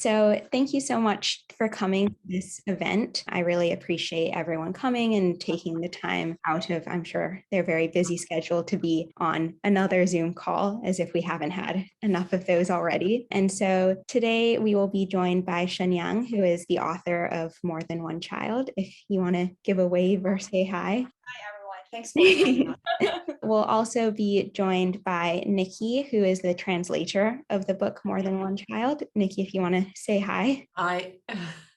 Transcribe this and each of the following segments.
So thank you so much for coming to this event. I really appreciate everyone coming and taking the time out of, I'm sure, their very busy schedule to be on another Zoom call, as if we haven't had enough of those already. And so today we will be joined by Shen Yang, who is the author of More Than One Child. If you want to give a wave or say hi. Hi, everyone. Thanks for having us. We'll also be joined by Nicky, who is the translator of the book More Than One Child. Nicky, if you want to say hi. Hi.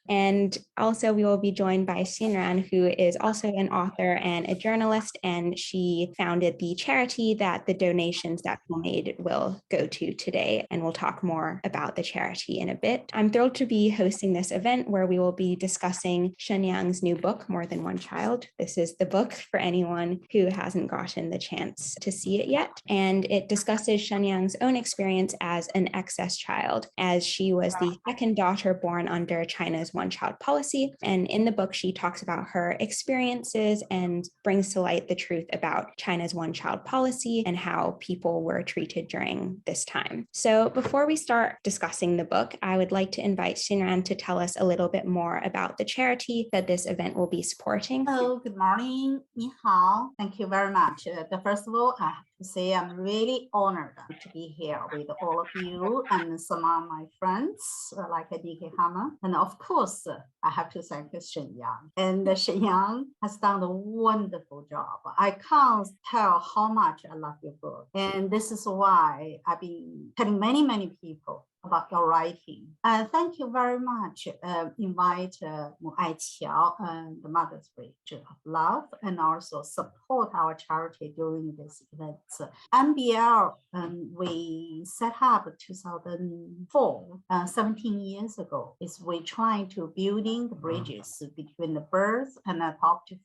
And also we will be joined by Xinran, who is also an author and a journalist, and she founded the charity that the donations that we made will go to today. And we'll talk more about the charity in a bit. I'm thrilled to be hosting this event where we will be discussing Shen Yang's new book, More Than One Child. This is the book for anyone who hasn't gotten the chance to see it yet. And it discusses Shen Yang's own experience as an excess child, as she was the second daughter born under China's one-child policy. And in the book, she talks about her experiences and brings to light the truth about China's one-child policy and how people were treated during this time. So before we start discussing the book, I would like to invite Xinran to tell us a little bit more about the charity that this event will be supporting. Hello, good morning. 你好. Thank you very much. First of all, I have to say I'm really honored to be here with all of you and some of my friends like Nicky Harman. And of course, I have to thank Shen Yang. And Shen Yang has done a wonderful job. I can't tell how much I love your book. And this is why I've been telling many people about your writing. Thank you very much. Invite Mu Aiqiao and the Mother's Bridge of Love and also support our charity during this event. MBL, we set up 2004, 17 years ago. Is we trying to building the bridges between the birth and adoptive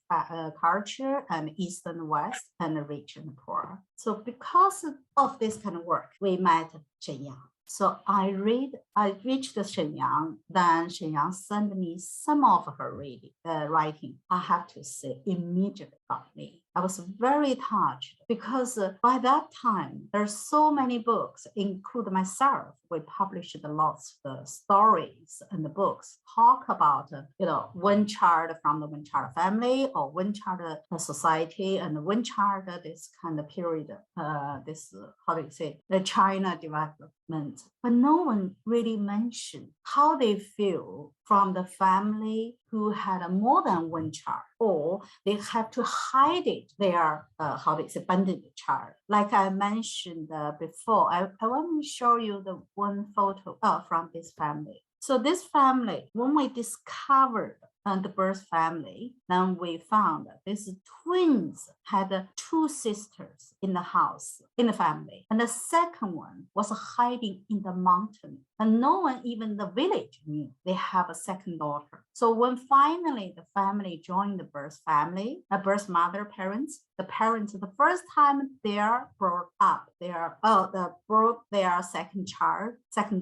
culture and East and West and the rich and poor. So because of this kind of work, we met Shen Yang. So I reached Shen Yang, then Shen Yang sent me some of her writing. I have to say, immediately got me. I was very touched because by that time, there's so many books, including myself. We published lots of stories and the books talk about, one child from the one child family or one child society and one child, this kind of period, the China development. But no one really mentioned how they feel from the family who had more than one child, or they have to hide it, their, abandoned child. Like I mentioned before, I want to show you the one photo from this family. So this family, when we discovered the birth family, then we found that these twins had two sisters in the house, in the family. And the second one was hiding in the mountain. And no one, even the village, knew they have a second daughter. So when finally the family joined the birth family, the birth mother parents, the first time they are brought up, brought their second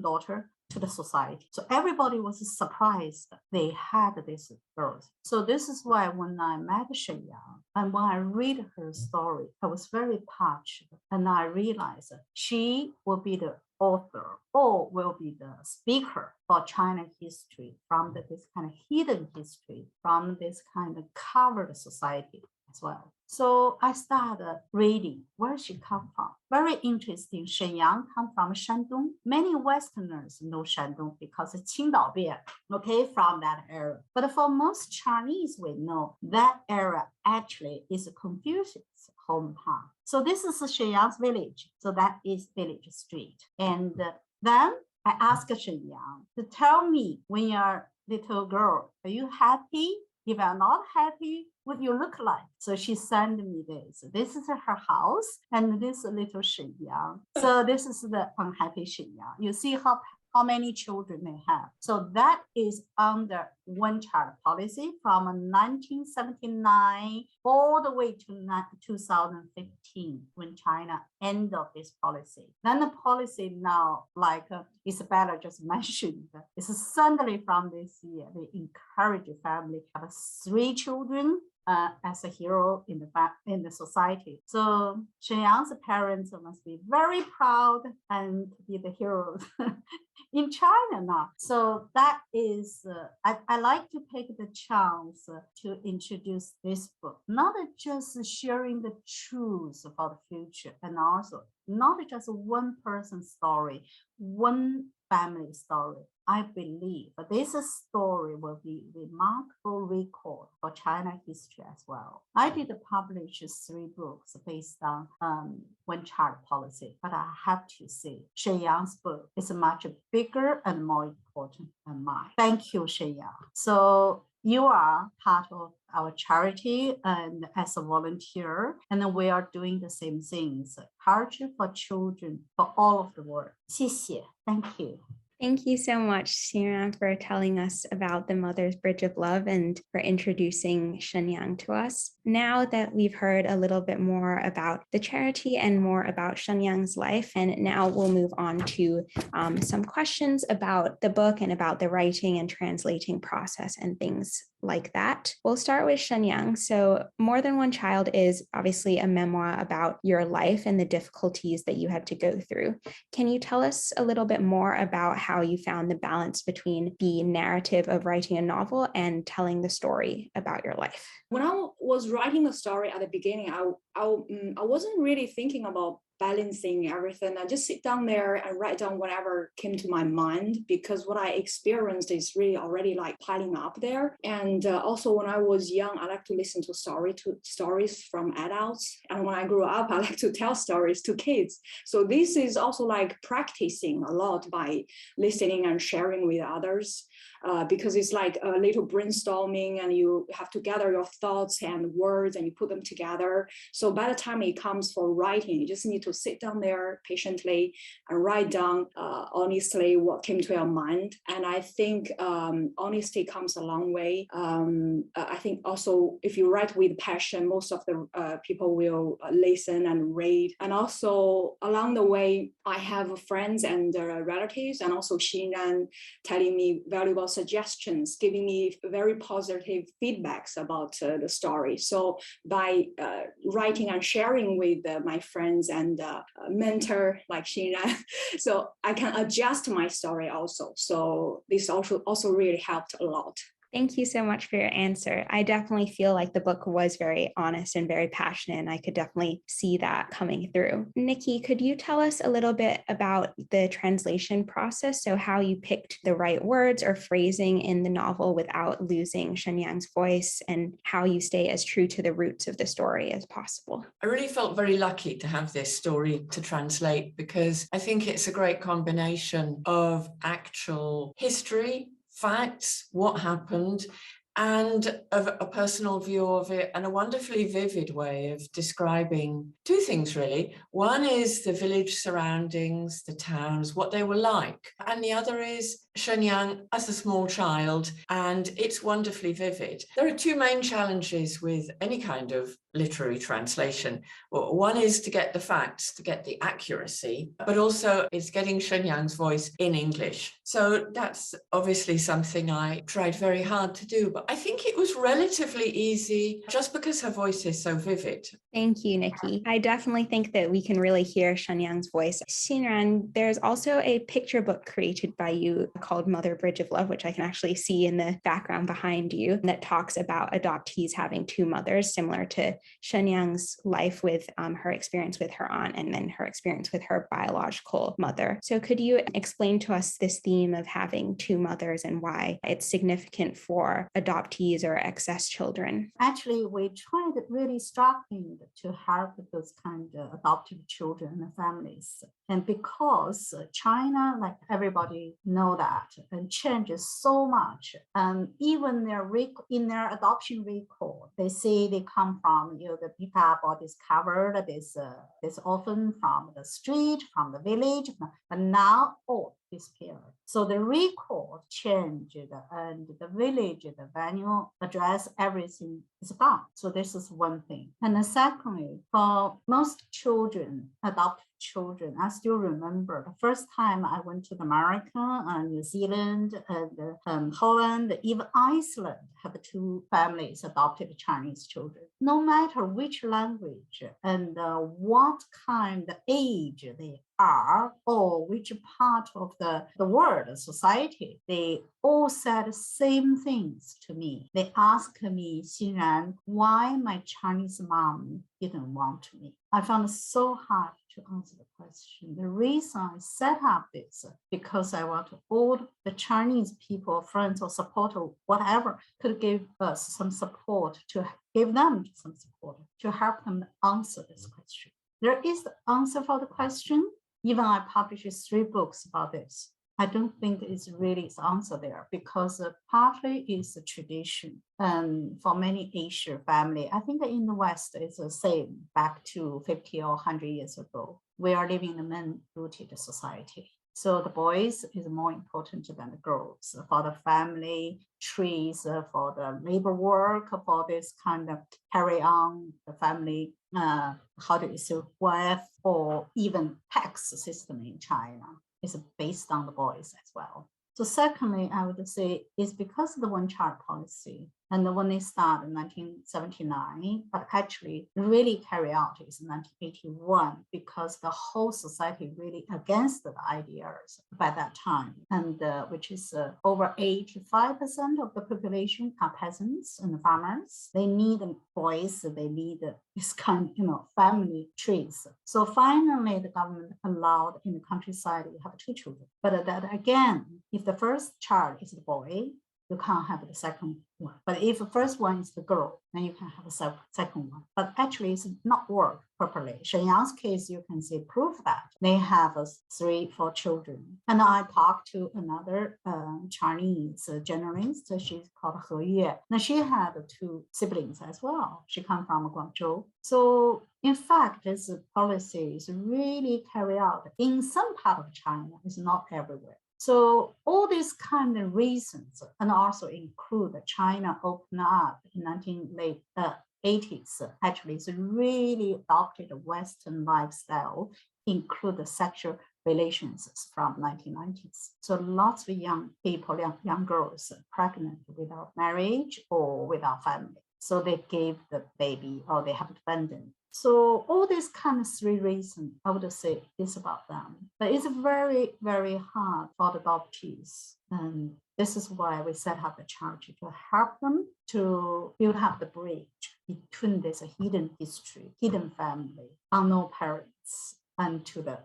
daughter to the society. So everybody was surprised they had this birth. So this is why when I met Shen Yang and when I read her story, I was very touched. And I realized she will be the author or will be the speaker for China history from this kind of hidden history, from this kind of covered society as well. So I started reading where she come from. Very interesting. Shen Yang come from Shandong. Many Westerners know Shandong because it's Qingdao Bian, okay, from that area. But for most Chinese, we know that area actually is Confucius' hometown. So this is Shen Yang's village. So that is Village Street. And then I asked Shen Yang to tell me, when you're a little girl, are you happy? If you're not happy, what you look like? So she sent me this. This is her house, and this little Shen Yang. So this is the unhappy Shen Yang. You see how many children they have. So that is under one-child policy from 1979 all the way to 2015 when China ended this policy. Then the policy now, like Isabella just mentioned, is suddenly from this year, they encourage a family to have 3 children as a hero in the society. So Shen Yang's parents must be very proud and be the heroes in China now. So that is, I like to take the chance to introduce this book, not just sharing the truth for the future, and also not just one person's story, one family story. I believe this story will be a remarkable record for China history as well. I did publish 3 books based on one-child policy, but I have to say Shen Yang's book is much bigger and more important than mine. Thank you, Shen Yang. So you are part of our charity and as a volunteer, and we are doing the same things, culture for children for all of the world. 谢谢. Thank you. Thank you so much, Xinran, for telling us about the Mother's Bridge of Love and for introducing Shen Yang to us. Now that we've heard a little bit more about the charity and more about Shen Yang's life, and now we'll move on to some questions about the book and about the writing and translating process and things like that. We'll start with Shen Yang. So More Than One Child is obviously a memoir about your life and the difficulties that you had to go through. Can you tell us a little bit more about how you found the balance between the narrative of writing a novel and telling the story about your life? When I was writing the story at the beginning, I wasn't really thinking about balancing everything. I just sit down there and write down whatever came to my mind, because what I experienced is really already like piling up there. And also when I was young, I like to listen to stories from adults. And when I grew up, I like to tell stories to kids. So this is also like practicing a lot by listening and sharing with others. Because it's like a little brainstorming and you have to gather your thoughts and words and you put them together. So by the time it comes for writing, you just need to sit down there patiently and write down honestly what came to your mind. And I think honesty comes a long way. I think also if you write with passion, most of the people will listen and read. And also along the way, I have friends and relatives and also Xinran telling me valuable suggestions, giving me very positive feedbacks about the story. So by writing and sharing with my friends and mentor like Xinran, so I can adjust my story also. So this also really helped a lot. Thank you so much for your answer. I definitely feel like the book was very honest and very passionate, and I could definitely see that coming through. Nicky, could you tell us a little bit about the translation process? So how you picked the right words or phrasing in the novel without losing Shen Yang's voice, and how you stay as true to the roots of the story as possible. I really felt very lucky to have this story to translate, because I think it's a great combination of actual history, facts, what happened, and a personal view of it, and a wonderfully vivid way of describing 2 things really. One is the village surroundings, the towns, what they were like, and the other is Shen Yang as a small child, and it's wonderfully vivid. There are 2 main challenges with any kind of literary translation. Well, one is to get the facts, to get the accuracy, but also it's getting Shen Yang's voice in English. So that's obviously something I tried very hard to do, but I think it was relatively easy just because her voice is so vivid. Thank you, Nicky. I definitely think that we can really hear Shen Yang's voice. Xinran, there's also a picture book created by you called Mother Bridge of Love, which I can actually see in the background behind you, that talks about adoptees having 2 mothers, similar to Shen Yang's life with her experience with her aunt and then her experience with her biological mother. So could you explain to us this theme of having 2 mothers and why it's significant for adoptees or excess children? Actually, we tried really struggling to help those kind of adoptive children and families. And because China, like everybody know that, and changes so much. Even in their adoption record, they say they come from, the people bodies covered, this often from the street, from the village, but now all disappeared. So the record changed, and the village, the venue, address, everything is gone. So this is one thing. And then secondly, for most children, adoptive children. I still remember the first time I went to America, New Zealand, and Holland, even Iceland have two families adopted Chinese children. No matter which language and what kind of age they are, or which part of the world, society, they all said the same things to me. They asked me, Xinran, why my Chinese mom didn't want me. I found it so hard to answer the question. The reason I set up this, because I want all the Chinese people, friends or support or whatever, could give us some support, to give them some support, to help them answer this question. There is the answer for the question. Even I published 3 books about this. I don't think it's really the answer there, because partly it's a tradition. And for many Asian family, I think in the West it's the same back to 50 or 100 years ago. We are living in a man-rooted society. So the boys is more important than the girls for the family trees, for the labor work, for this kind of carry on the family, how do you say, wealth, or even tax system in China is based on the boys as well. So secondly, I would say it's because of the one-child policy. And when they start in 1979, but actually really carry out is 1981, because the whole society really against the ideas by that time, and which is over 85% of the population are peasants and farmers. They need boys, they need this kind, family trees. So finally, the government allowed in the countryside you have 2 children. But that again, if the first child is the boy, you can't have the second one. But if the first one is the girl, then you can have a second one. But actually, it's not work properly. Shen Yang's case, you can see proof that they have 3, 4 children. And I talked to another Chinese journalist. She's called He Yue. Now she had 2 siblings as well. She comes from Guangzhou. So in fact, this policy is really carried out in some part of China. It's not everywhere. So all these kind of reasons, and also include China opened up in late 80s, actually it's really adopted a Western lifestyle, include the sexual relations from 1990s. So lots of young people, young girls pregnant without marriage or without family. So they gave the baby or they have abandoned. So all these kind of 3 reasons, I would say, is about them. But it's very, very hard for the adoptees. And this is why we set up a charity to help them to build up the bridge between this hidden history, hidden family, unknown parents, and to the,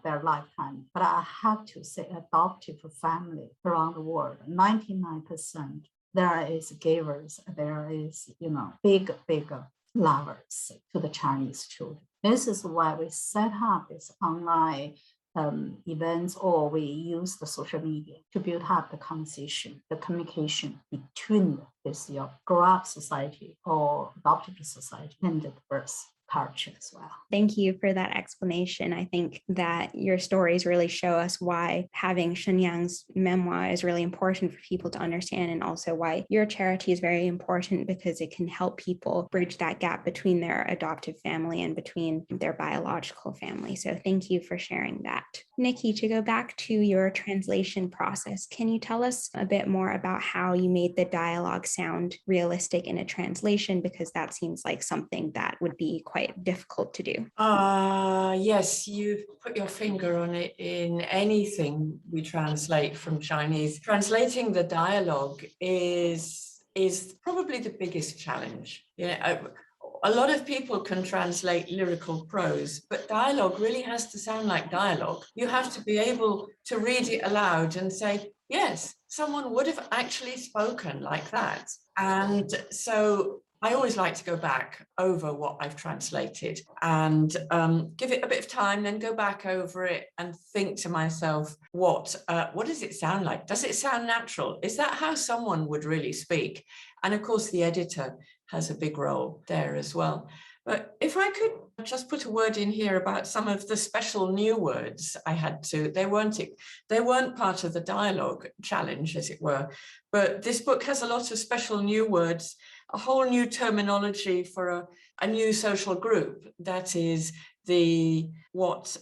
their lifetime. But I have to say adoptive family around the world, 99%, there is givers, there is, big lovers to the Chinese children. This is why we set up this online events, or we use the social media to build up the conversation, the communication between this grow-up society or adopted society and the birth culture as well. Thank you for that explanation. I think that your stories really show us why having Shen Yang's memoir is really important for people to understand, and also why your charity is very important because it can help people bridge that gap between their adoptive family and between their biological family. So thank you for sharing that. Nicky, to go back to your translation process, can you tell us a bit more about how you made the dialogue sound realistic in a translation? Because that seems like something that would be quite difficult to do. Yes, you've put your finger on it in anything we translate from Chinese. Translating the dialogue is probably the biggest challenge. A lot of people can translate lyrical prose, but dialogue really has to sound like dialogue. You have to be able to read it aloud and say, yes, someone would have actually spoken like that. And so I always like to go back over what I've translated and give it a bit of time, then go back over it and think to myself, what does it sound like? Does it sound natural? Is that how someone would really speak? And of course, the editor has a big role there as well. But if I could just put a word in here about some of the special new words I had to, they weren't part of the dialogue challenge, as it were, but this book has a lot of special new words, a whole new terminology for a new social group, that is what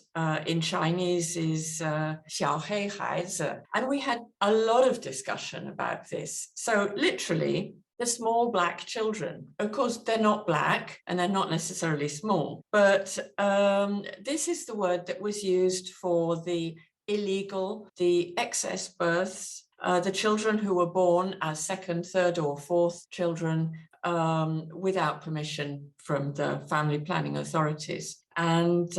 in Chinese is 小黑孩子. And we had a lot of discussion about this. So literally, the small black children. Of course, they're not black and they're not necessarily small, but this is the word that was used for the illegal, the excess births, the children who were born as second, third, or fourth children without permission from the family planning authorities. And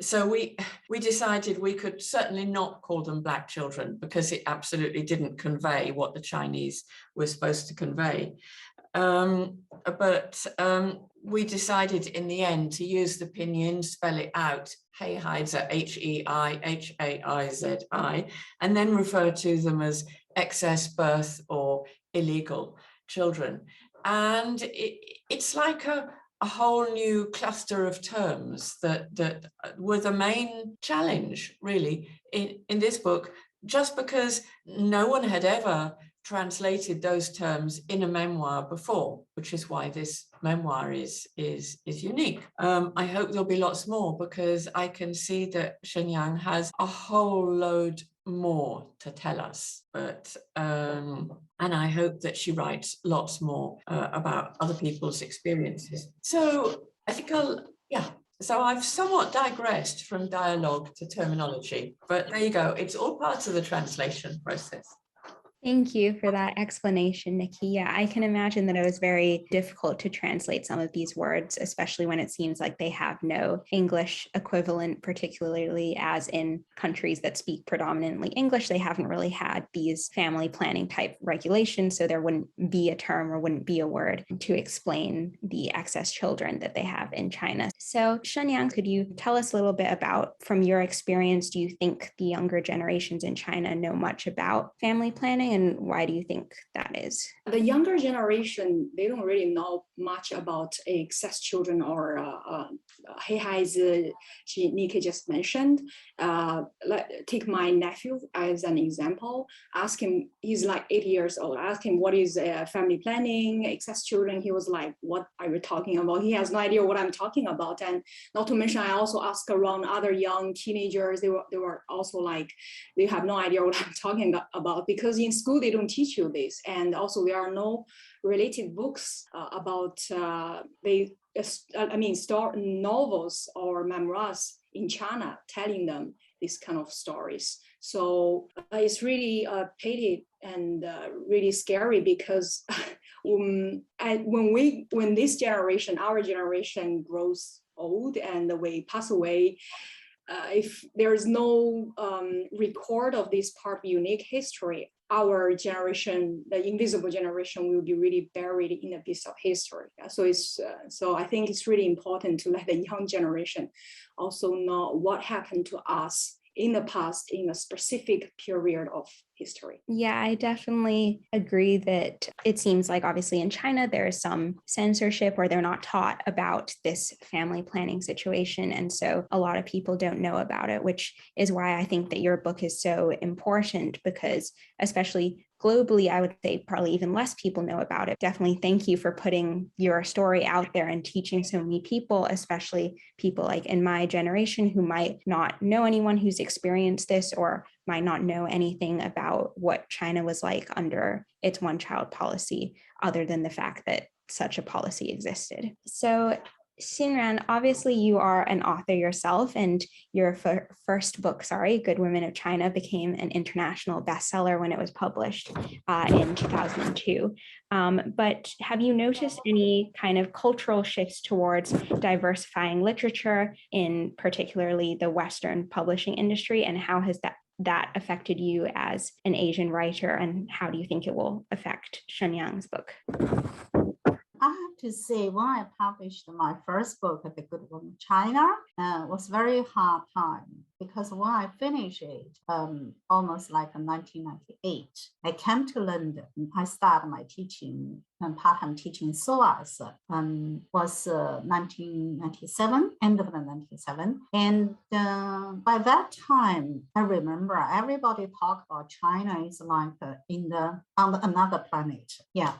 so we decided we could certainly not call them black children, because it absolutely didn't convey what the Chinese were supposed to convey. But we decided in the end to use the pinyin, spell it out, Heihaizi, H-E-I-H-A-I-Z-I, and then refer to them as excess birth or illegal children. And it's like a whole new cluster of terms that were the main challenge, really, in this book, just because no one had ever translated those terms in a memoir before, which is why this memoir is unique. I hope there'll be lots more, because I can see that Shen Yang has a whole load more to tell us, but and I hope that she writes lots more about other people's experiences. So I think so I've somewhat digressed from dialogue to terminology, but there you go. It's all part of the translation process. Thank you for that explanation, Nikki. Yeah, I can imagine that it was very difficult to translate some of these words, especially when it seems like they have no English equivalent, particularly as in countries that speak predominantly English, they haven't really had these family planning type regulations. So there wouldn't be a term or wouldn't be a word to explain the excess children that they have in China. So Shen Yang, could you tell us a little bit about, from your experience, do you think the younger generations in China know much about family planning? And why do you think that is? The younger generation, they don't really know much about excess children or Heihaizi, Nicky just mentioned. Take my nephew as an example. Ask him, he's like 8 years old. Ask him what is family planning, excess children. He was like, what are you talking about? He has no idea what I'm talking about. And not to mention, I also asked around other young teenagers. They were also like, they have no idea what I'm talking about, because in school they don't teach you this, and also there are no related books about novels or memoirs in China telling them this kind of stories. So it's really pity and really scary, because when this generation, our generation, grows old and we pass away, if there is no record of this part of unique history, our generation, the invisible generation, will be really buried in a piece of history. So I think it's really important to let the young generation also know what happened to us in the past in a specific period of history. Yeah, I definitely agree that it seems like obviously in China there is some censorship where they're not taught about this family planning situation. And so a lot of people don't know about it, which is why I think that your book is so important, because especially globally, I would say probably even less people know about it. Definitely thank you for putting your story out there and teaching so many people, especially people like in my generation who might not know anyone who's experienced this or might not know anything about what China was like under its one-child policy, other than the fact that such a policy existed. So Xinran, obviously you are an author yourself, and your first book, Good Women of China, became an international bestseller when it was published in 2002. But have you noticed any kind of cultural shifts towards diversifying literature in particularly the Western publishing industry, and how has that affected you as an Asian writer, and how do you think it will affect Shen Yang's book? I to say when I published my first book, The Good Woman China, was very hard time because when I finished it, almost like in 1998, I came to London. I started my teaching and part-time teaching SOAS was 1997, end of the 1997. And by that time, I remember everybody talk about China is like on another planet. Yeah.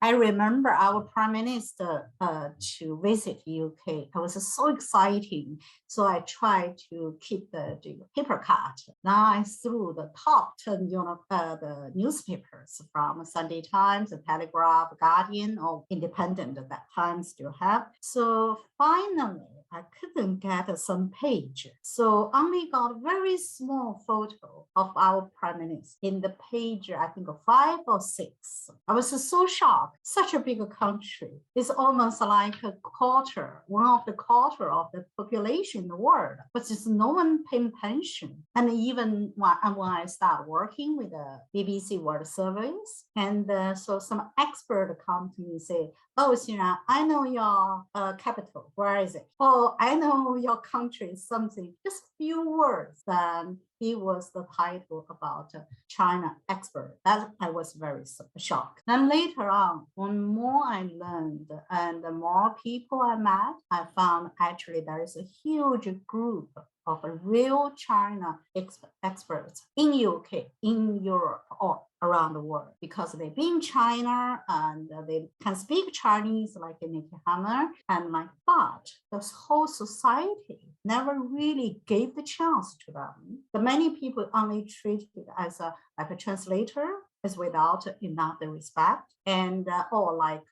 I remember our prime minister to visit UK. It was so exciting. So I tried to keep the paper cut. Now I threw the top 10, the newspapers from Sunday Times, the Telegraph, Guardian, or Independent at that time still have. So finally, I couldn't get some page. So only got very small photo of our prime minister in the page, I think 5 or 6. I was so shocked. Such a big country. It's almost like a quarter, one of the quarter of the population in the world, but just no one paying attention. And even when I started working with the BBC World Service, and so some expert come to me and say, oh, Xinran, I know your capital. Where is it? Oh, I know your country, something. Just few words. Then he was the title about China expert. That I was very shocked. Then later on, when more I learned and the more people I met, I found actually there is a huge group of real China experts in UK, in Europe, or around the world, because they've been in China and they can speak Chinese like Nicky Harman. And my thought, this whole society never really gave the chance to them. The many people only treated as like a translator, is without enough respect, and or like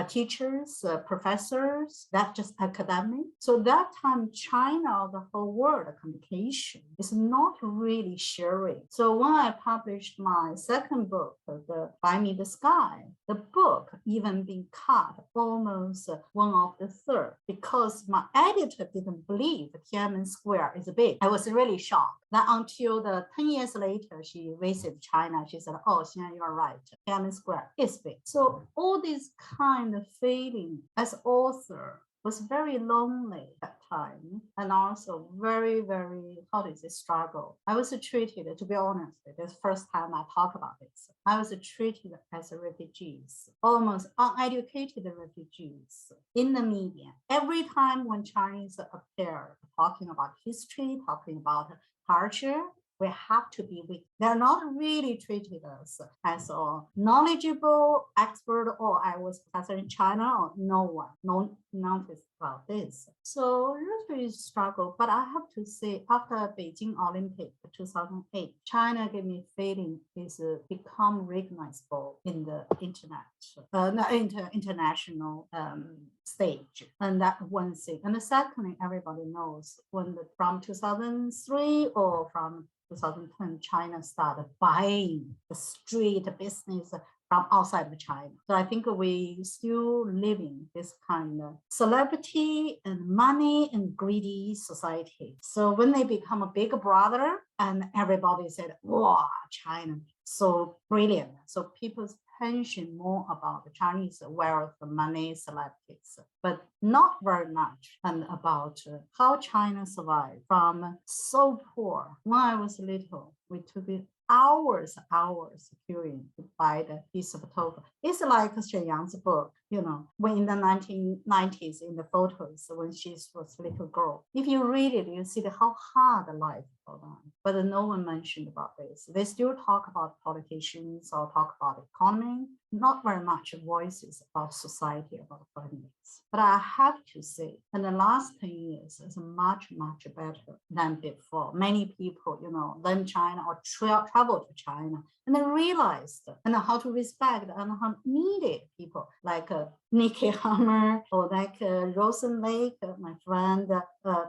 teachers, professors, that's just academic. So that time, China, the whole world communication is not really sharing. So when I published my second book, the Buy Me the Sky, the book even being cut almost 1/3 because my editor didn't believe Tiananmen Square is big. I was really shocked. That until 10 years later, she visited China, she said, oh, Xinran, you're right. Tiananmen Square is big. So all this kind of feeling as author was very lonely at time, and also very, very, how does it struggle? I was treated, to be honest, this first time I talk about this, I was treated as refugees, almost uneducated refugees in the media. Every time when Chinese appear talking about history, talking about culture, we have to be weak. They're not really treated us as a knowledgeable expert, or I was professor in China, or no one, no notice about this. So really struggle. But I have to say, after Beijing Olympic 2008, China gave me feeling is become recognizable in the international stage. And that one thing. And the second, everybody knows when from 2003 or from 2010, China started buying the street business from outside of China. So I think we still living this kind of celebrity and money and greedy society. So when they become a big brother and everybody said, wow, China, so brilliant. So people's attention more about the Chinese wealth, money, celebrities, but not very much and about how China survived from so poor. When I was little, we took it hours queuing to buy the piece of tofu. It's like Shen Yang's book, when in the 1990s in the photos when she was a little girl. If you read it, you see how hard life for them. But no one mentioned about this. They still talk about politicians or talk about economy, not very much voices about society, about politics. But I have to say, in the last 10 years, it's much, much better than before. Many people, learn China or travel to China, and then realized and how to respect and how needed people like Nicky Harman or like Rosen Lake, my friend,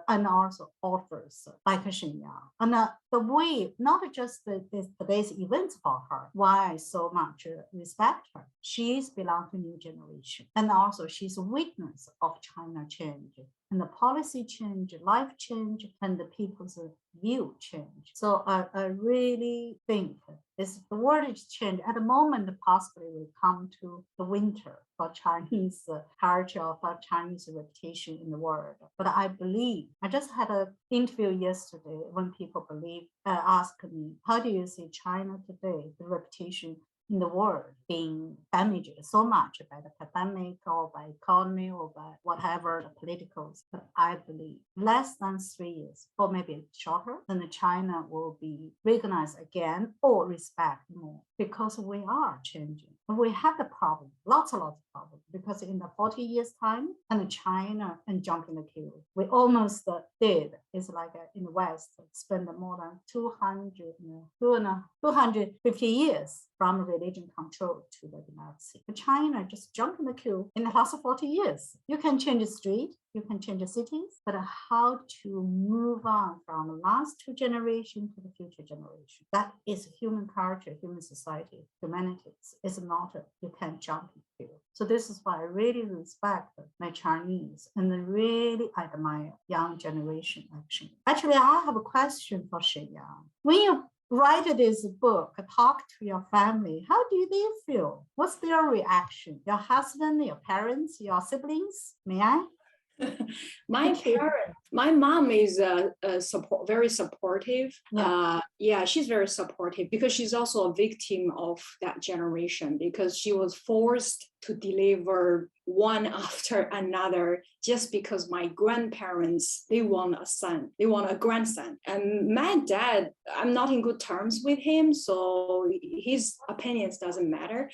and also authors like Shen Yang. And the way, not just today's events for her, why I so much respect her. She's belong to new generation. And also she's a witness of China change. and the policy change, life change, and the people's view change. So I really think the world is changed. At the moment, possibly will come to the winter for Chinese culture, for Chinese reputation in the world. But I believe, I just had an interview yesterday when people asked me, how do you see China today, the reputation in the world being damaged so much by the pandemic or by economy or by whatever the politicals. But I believe less than 3 years or maybe shorter, then China will be recognized again or respect more because we are changing. We have the problem, lots of problems, because in the 40 years time and China and jumping the queue, we almost did. It's like in the West, spend more than 250 years from religion control to the democracy. China just jumped in the queue in the last 40 years. You can change the street, you can change the cities, but how to move on from the last 2 generations to the future generation? That is human culture, human society, humanities. It's not, you can't jump in the queue. So this is why I really respect my Chinese and really admire young generation action. Actually, I have a question for Shen Yang. When you write this book, talk to your family, how do they feel? What's their reaction? Your husband, your parents, your siblings? May I? My mom is very supportive. Yeah. She's very supportive because she's also a victim of that generation because she was forced to deliver one after another just because my grandparents, they want a son, they want a grandson. And my dad, I'm not in good terms with him, so his opinions doesn't matter.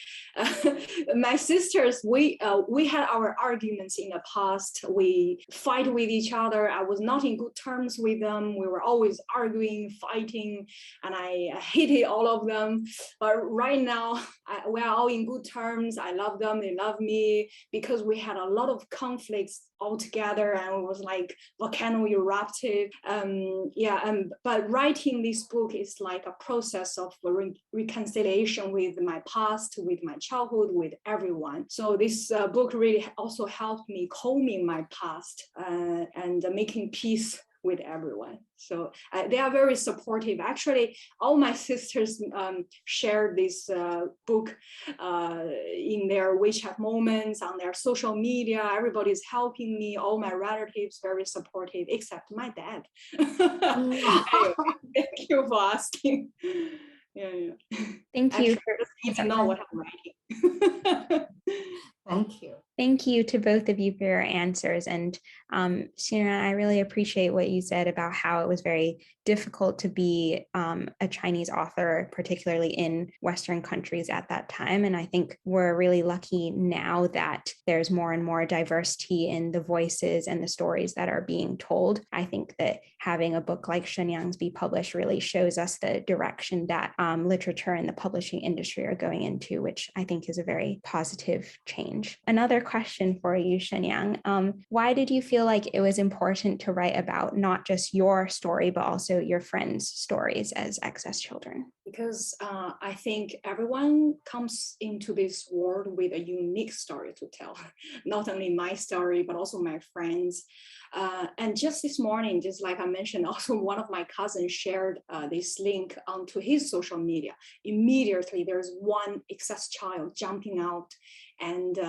My sisters, we had our arguments in the past. We fight with each other. I was not in good terms with them. We were always arguing, fighting, and I hated all of them. But right now, we're all in good terms. I love them, they love me, because we had a lot of conflicts all together and it was like volcano erupted. But writing this book is like a process of reconciliation with my past, with my childhood, with everyone. So this book really also helped me combing my past and making peace with everyone. So they are very supportive. Actually, all my sisters shared this book in their WeChat moments, on their social media. Everybody's helping me. All my relatives very supportive, except my dad. Anyway, thank you for asking. Yeah. Thank you. You to know what I'm writing. Thank you. Thank you to both of you for your answers. And Xinran, I really appreciate what you said about how it was very difficult to be a Chinese author, particularly in Western countries at that time. And I think we're really lucky now that there's more and more diversity in the voices and the stories that are being told. I think that having a book like Shen Yang's be published really shows us the direction that literature and the publishing industry are going into, which I think is a very positive change. Another question for you, Shen Yang. Why did you feel like it was important to write about not just your story, but also your friends' stories as excess children? Because I think everyone comes into this world with a unique story to tell. Not only my story, but also my friends. And just this morning, just like I mentioned, also one of my cousins shared this link onto his social media. Immediately, there's one excess child jumping out and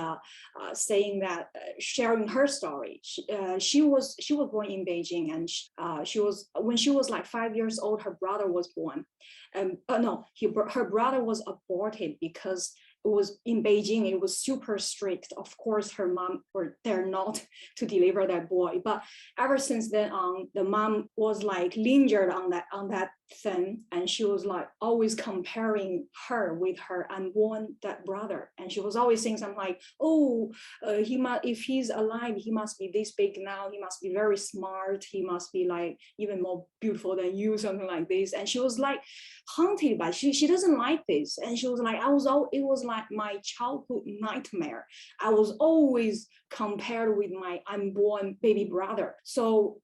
saying that, sharing her story. She was born in Beijing, and when she was like 5 years old, her brother was born. Her brother was aborted because it was in Beijing, it was super strict. Of course, her mom were there not to deliver that boy. But ever since then on, the mom was like lingered on that thing, and she was like always comparing her with her unborn that brother. And she was always saying something like, if he's alive, he must be this big now, he must be very smart, he must be like even more beautiful than you, something like this. And she was like haunted by, she doesn't like this. And she was like, it was like my childhood nightmare. I was always compared with my unborn baby brother. So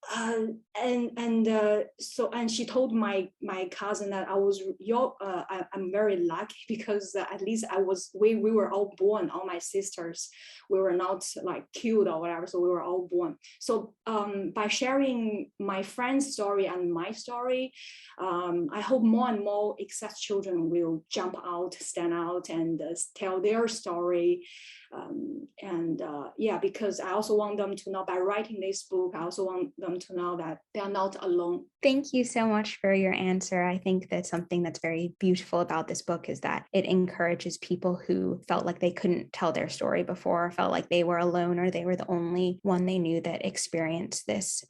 and she told my my cousin that I'm very lucky because at least we were all born, all my sisters, we were not like killed or whatever, so we were all born. So by sharing my friend's story and my story, I hope more and more excess children will jump out, stand out, and tell their story. Because I also want them to know, by writing this book, I also want them to know that they are not alone. Thank you so much for your answer. I think that something that's very beautiful about this book is that it encourages people who felt like they couldn't tell their story before, felt like they were alone or they were the only one they knew that experienced this,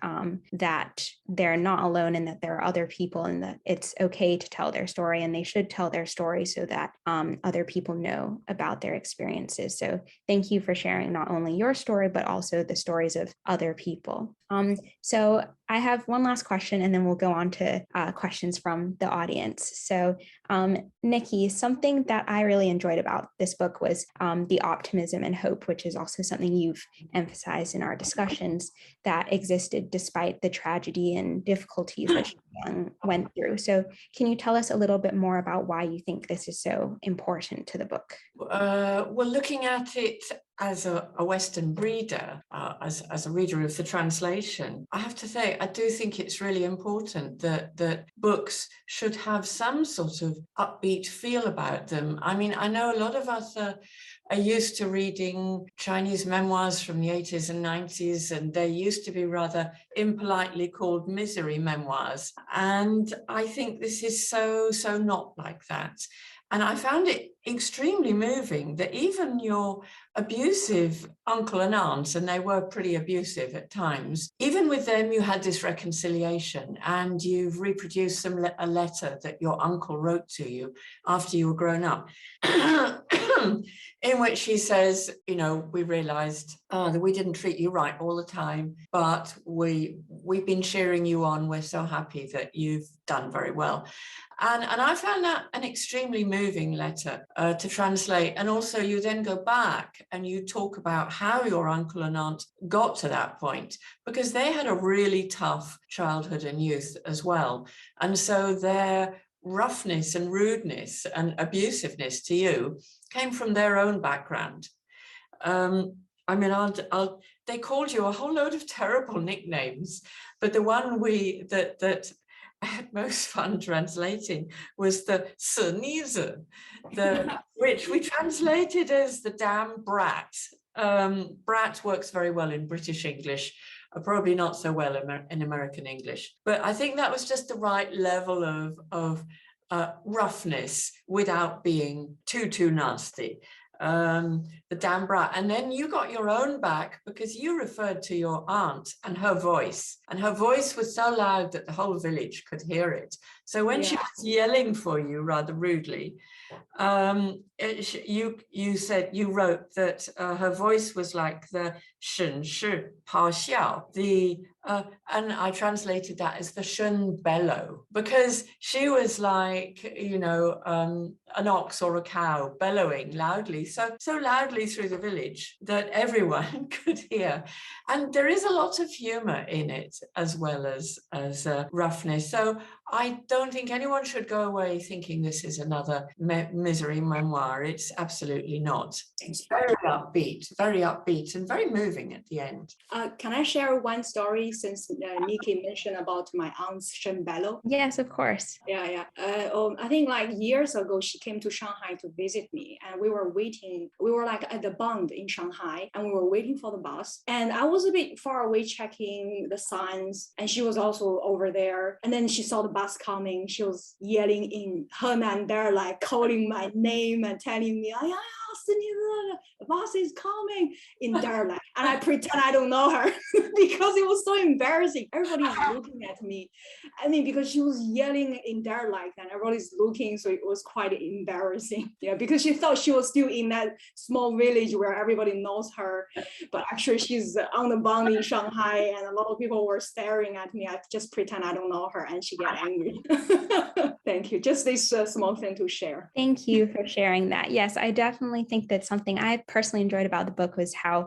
that they're not alone and that there are other people and that it's okay to tell their story and they should tell their story so that other people know about their experiences. So thank you for sharing not only your story, but also the stories of other people. So I have one last question and then we'll go on to questions from the audience. So Nicky, something that I really enjoyed about this book was the optimism and hope, which is also something you've emphasized in our discussions, that existed despite the tragedy and difficulties that Shen Yang went through. So can you tell us a little bit more about why you think this is so important to the book? Well, looking at it as a Western reader, as a reader of the translation, I have to say, I do think it's really important that books should have some sort of upbeat feel about them. I mean, I know a lot of us are used to reading Chinese memoirs from the 80s and 90s, and they used to be rather impolitely called misery memoirs. And I think this is so not like that. And I found it extremely moving that even your abusive uncle and aunt, and they were pretty abusive at times, even with them you had this reconciliation, and you've reproduced a letter that your uncle wrote to you after you were grown up, in which he says, you know, we realized that we didn't treat you right all the time, but we've been cheering you on. We're so happy that you've done very well. And I found that an extremely moving letter to translate. And also you then go back and you talk about how your uncle and aunt got to that point, because they had a really tough childhood and youth as well. And so their roughness and rudeness and abusiveness to you came from their own background. I mean, they called you a whole load of terrible nicknames, but the one that I had most fun translating was the 死妮子, which we translated as the damn brat. Brat works very well in British English, probably not so well in American English. But I think that was just the right level of roughness without being too nasty. The damn brat. And then you got your own back because you referred to your aunt and her voice was so loud that the whole village could hear it. So when she was yelling for you rather rudely, you wrote that her voice was like the Shen Shi Pao Xiao, and I translated that as the Shen bellow, because she was like, you know, an ox or a cow bellowing loudly, so loudly through the village that everyone could hear. And there is a lot of humor in it as well as roughness. So I don't think anyone should go away thinking this is another misery memoir. It's absolutely not. It's very upbeat and very moving at the end. Can I share one story since Nicky mentioned about my aunt's Shen bellow? Yes, of course. Yeah. I think like years ago, she came to Shanghai to visit me, and we were waiting. We were like at the Bund in Shanghai, and we were waiting for the bus. And I was a bit far away checking the signs, and she was also over there. And then she saw the bus coming. She was yelling in her Mandarin, like calling my name and telling me, the bus is coming in dialect. And I pretend I don't know her because it was so embarrassing. Everybody's looking at me. I mean, because she was yelling in dialect and everybody's looking, so it was quite embarrassing. Yeah, because she thought she was still in that small village where everybody knows her. But actually she's on the Bund in Shanghai, and a lot of people were staring at me. I just pretend I don't know her and she got angry. Thank you. Just this small thing to share. Thank you for sharing that. Yes, I definitely think that's something I personally enjoyed about the book was how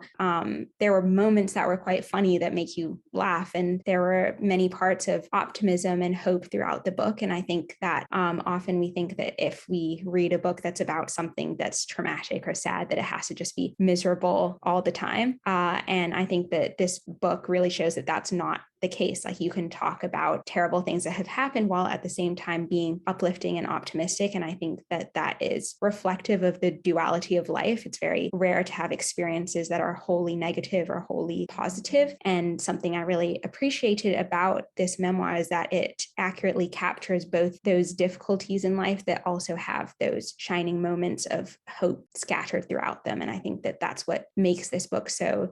there were moments that were quite funny that make you laugh. And there were many parts of optimism and hope throughout the book. And I think that often we think that if we read a book that's about something that's traumatic or sad, that it has to just be miserable all the time. And I think that this book really shows that that's not the case. Like, you can talk about terrible things that have happened while at the same time being uplifting and optimistic. And I think that that is reflective of the duality of life. It's very rare to have experiences that are wholly negative or wholly positive. And something I really appreciated about this memoir is that it accurately captures both those difficulties in life that also have those shining moments of hope scattered throughout them. And I think that that's what makes this book so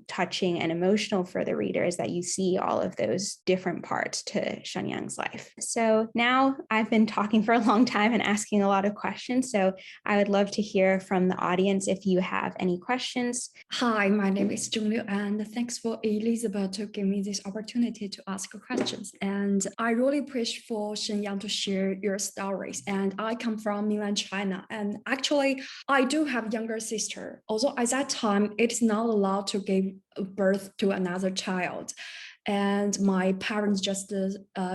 touching and emotional for the reader, is that you see all of those different parts to Shen Yang's life. So now I've been talking for a long time and asking a lot of questions. So I would love to hear from the audience if you have any questions. Hi, my name is Zheng, and thanks for Elizabeth to give me this opportunity to ask questions. And I really appreciate for Shen Yang to share your stories. And I come from mainland China. And actually, I do have a younger sister. Although at that time, it is not allowed to give birth to another child. And my parents just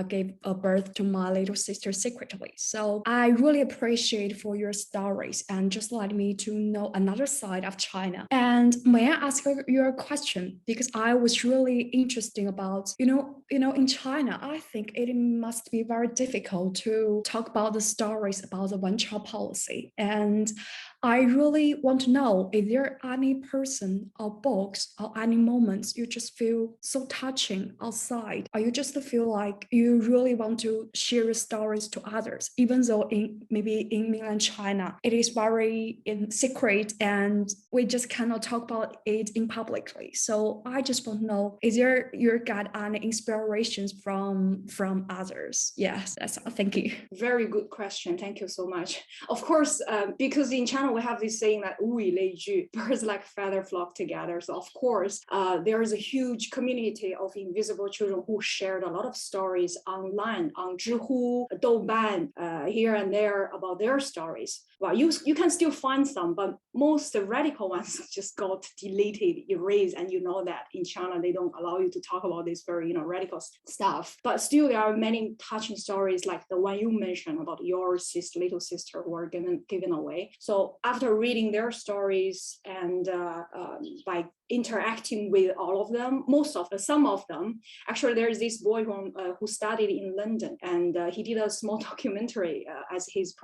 gave a birth to my little sister secretly. So I really appreciate for your stories and just let me to know another side of China. And may I ask you a question? Because I was really interested about, in China, I think it must be very difficult to talk about the stories about the one-child policy. And I really want to know, is there any person or books or any moments you just feel so touching outside, or you just feel like you really want to share your stories to others, even though maybe in mainland China, it is very in secret and we just cannot talk about it in publicly. So I just want to know, is there you got any inspirations from others? Yes, that's all. Thank you. Very good question. Thank you so much. Of course, because in China, we have this saying that birds like feather flock together. So of course, there is a huge community of invisible children who shared a lot of stories online, on Zhihu, Douban, here and there about their stories. Well, you can still find some, but most radical ones just got deleted, erased, and you know that in China they don't allow you to talk about this very radical stuff. But still, there are many touching stories like the one you mentioned about your little sister who were given away. So after reading their stories and by interacting with all of them, some of them, actually there's this boy who studied in London, and he did a small documentary as his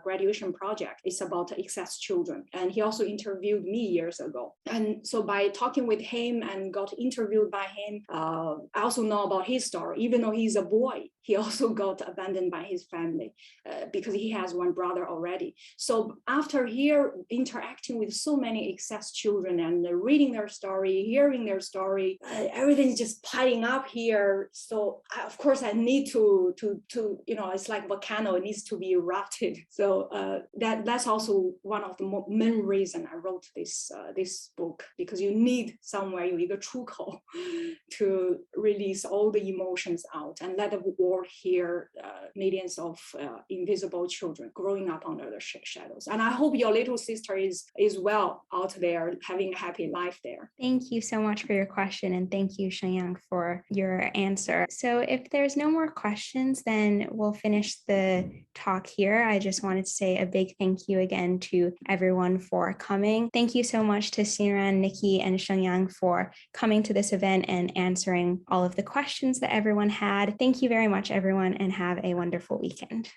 graduation project. It's about excess children, and he also interviewed me years ago. And so by talking with him and got interviewed by him, I also know about his story. Even though he's a boy, he also got abandoned by his family because he has one brother already. So after interacting with so many excess children and reading their story, hearing their story, everything's just piling up here. So of course I need to it's like volcano, it needs to be erupted. So that's also one of the main reason I wrote this book, because you need somewhere, you need a true call to release all the emotions out and let the world hear millions of invisible children growing up under the shadows. And I hope your little sister is well out there, having a happy life there. Thank you so much for your question, and thank you, Shen Yang, for your answer. So if there's no more questions, then we'll finish the talk here. I just wanted to say a big thank you again to everyone for coming. Thank you so much to Xinran, Nicky, and Shen Yang for coming to this event and answering all of the questions that everyone had. Thank you very much, everyone, and have a wonderful weekend.